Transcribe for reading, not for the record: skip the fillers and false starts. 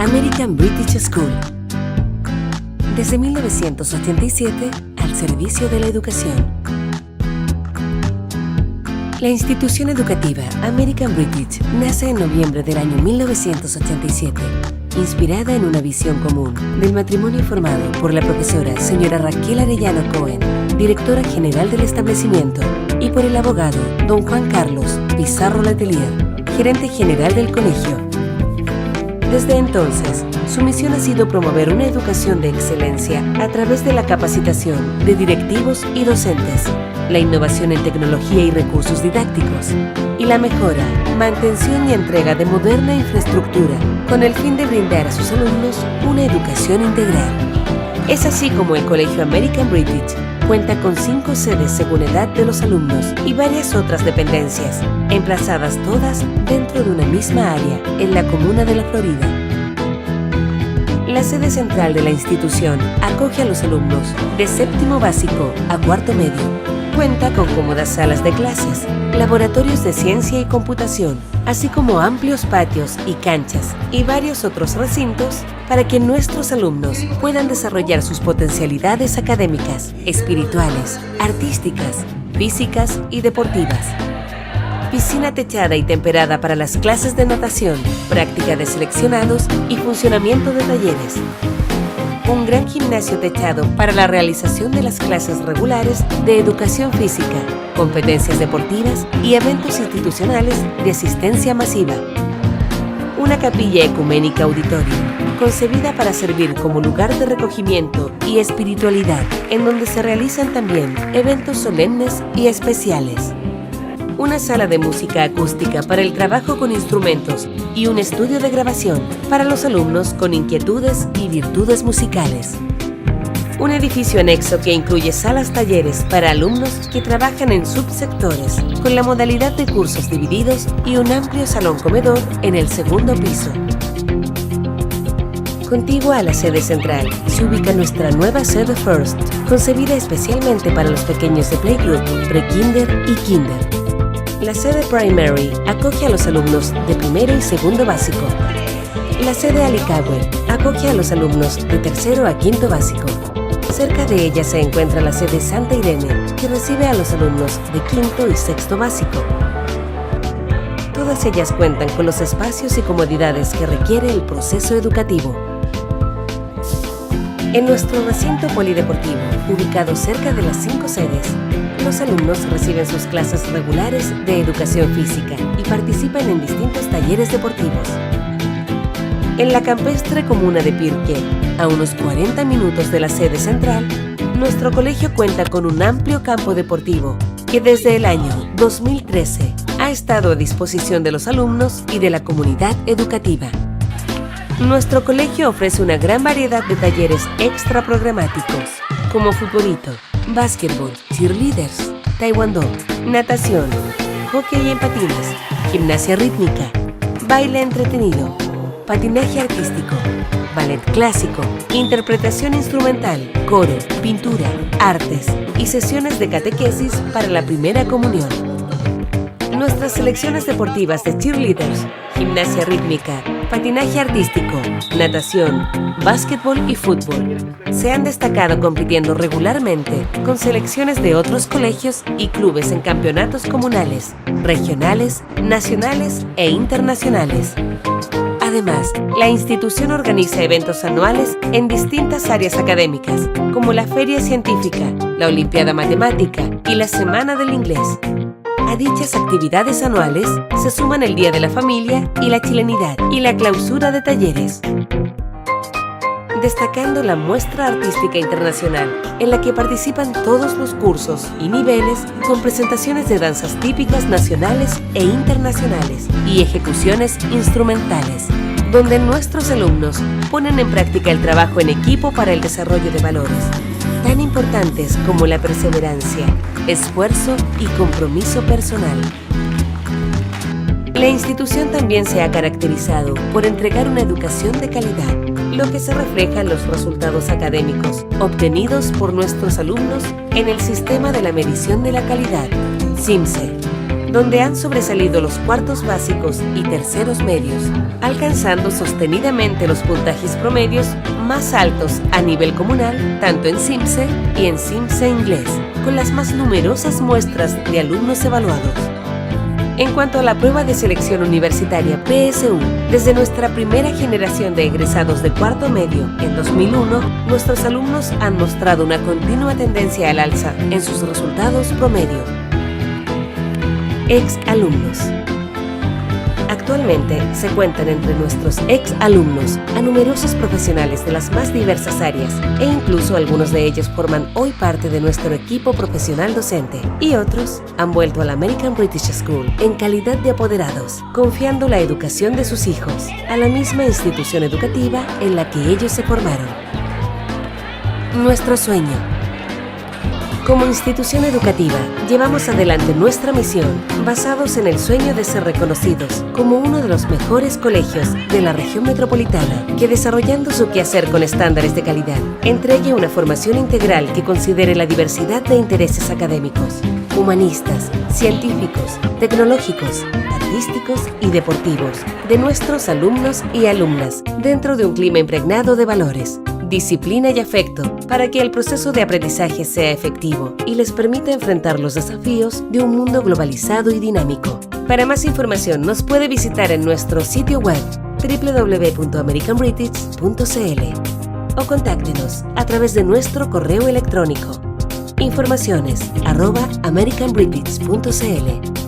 American British School. Desde 1987, al servicio de la educación. La institución educativa American British nace en noviembre del año 1987, inspirada en una visión común del matrimonio formado por la profesora señora Raquel Arellano Cohen, directora general del establecimiento, y por el abogado don Juan Carlos Pizarro Letelier, gerente general del colegio. Desde entonces, su misión ha sido promover una educación de excelencia a través de la capacitación de directivos y docentes, la innovación en tecnología y recursos didácticos, y la mejora, mantención y entrega de moderna infraestructura con el fin de brindar a sus alumnos una educación integral. Es así como el Colegio American British cuenta con 5 sedes según edad de los alumnos y varias otras dependencias, emplazadas todas dentro de una misma área en la comuna de La Florida. La sede central de la institución acoge a los alumnos de séptimo básico a cuarto medio. Cuenta con cómodas salas de clases, laboratorios de ciencia y computación, así como amplios patios y canchas y varios otros recintos para que nuestros alumnos puedan desarrollar sus potencialidades académicas, espirituales, artísticas, físicas y deportivas. Piscina techada y temperada para las clases de natación, práctica de seleccionados y funcionamiento de talleres. Un gran gimnasio techado para la realización de las clases regulares de educación física, competencias deportivas y eventos institucionales de asistencia masiva. Una capilla ecuménica auditorio, concebida para servir como lugar de recogimiento y espiritualidad, en donde se realizan también eventos solemnes y especiales. Una sala de música acústica para el trabajo con instrumentos y un estudio de grabación para los alumnos con inquietudes y virtudes musicales. Un edificio anexo que incluye salas talleres para alumnos que trabajan en subsectores, con la modalidad de cursos divididos y un amplio salón comedor en el segundo piso. Contigua a la sede central se ubica nuestra nueva sede First, concebida especialmente para los pequeños de playgroup, pre-kinder y kinder. La sede Primary acoge a los alumnos de primero y segundo básico. La sede Alicagüe acoge a los alumnos de tercero a quinto básico. Cerca de ella se encuentra la sede Santa Irene, que recibe a los alumnos de quinto y sexto básico. Todas ellas cuentan con los espacios y comodidades que requiere el proceso educativo. En nuestro recinto polideportivo, ubicado cerca de las 5 sedes, los alumnos reciben sus clases regulares de educación física y participan en distintos talleres deportivos. En la campestre comuna de Pirque, a unos 40 minutos de la sede central, nuestro colegio cuenta con un amplio campo deportivo que desde el año 2013 ha estado a disposición de los alumnos y de la comunidad educativa. Nuestro colegio ofrece una gran variedad de talleres extra programáticos, como futbolito, básquetbol, cheerleaders, taekwondo, natación, hockey en patines, gimnasia rítmica, baile entretenido, patinaje artístico, ballet clásico, interpretación instrumental, coro, pintura, artes y sesiones de catequesis para la primera comunión. Nuestras selecciones deportivas de cheerleaders, gimnasia rítmica, patinaje artístico, natación, básquetbol y fútbol se han destacado compitiendo regularmente con selecciones de otros colegios y clubes en campeonatos comunales, regionales, nacionales e internacionales. Además, la institución organiza eventos anuales en distintas áreas académicas, como la Feria Científica, la Olimpiada Matemática y la Semana del Inglés. A dichas actividades anuales se suman el Día de la Familia y la Chilenidad y la clausura de talleres. Destacando la muestra artística internacional, en la que participan todos los cursos y niveles con presentaciones de danzas típicas nacionales e internacionales y ejecuciones instrumentales, donde nuestros alumnos ponen en práctica el trabajo en equipo para el desarrollo de valores tan importantes como la perseverancia, esfuerzo y compromiso personal. La institución también se ha caracterizado por entregar una educación de calidad, lo que se refleja en los resultados académicos obtenidos por nuestros alumnos en el Sistema de la Medición de la Calidad, SIMCE, donde han sobresalido los cuartos básicos y terceros medios, alcanzando sostenidamente los puntajes promedios más altos a nivel comunal, tanto en CIMSE y en CIMSE Inglés, con las más numerosas muestras de alumnos evaluados. En cuanto a la prueba de selección universitaria PSU, desde nuestra primera generación de egresados de cuarto medio en 2001, nuestros alumnos han mostrado una continua tendencia al alza en sus resultados promedio. Ex-alumnos. Actualmente se cuentan entre nuestros ex-alumnos a numerosos profesionales de las más diversas áreas e incluso algunos de ellos forman hoy parte de nuestro equipo profesional docente y otros han vuelto a la American British School en calidad de apoderados, confiando la educación de sus hijos a la misma institución educativa en la que ellos se formaron. Nuestro sueño. Como institución educativa, llevamos adelante nuestra misión basados en el sueño de ser reconocidos como uno de los mejores colegios de la región metropolitana, que desarrollando su quehacer con estándares de calidad, entregue una formación integral que considere la diversidad de intereses académicos, humanistas, científicos, tecnológicos, artísticos y deportivos de nuestros alumnos y alumnas dentro de un clima impregnado de valores, disciplina y afecto para que el proceso de aprendizaje sea efectivo y les permita enfrentar los desafíos de un mundo globalizado y dinámico. Para más información nos puede visitar en nuestro sitio web www.americanbritish.cl o contáctenos a través de nuestro correo electrónico informaciones@americanbritish.cl.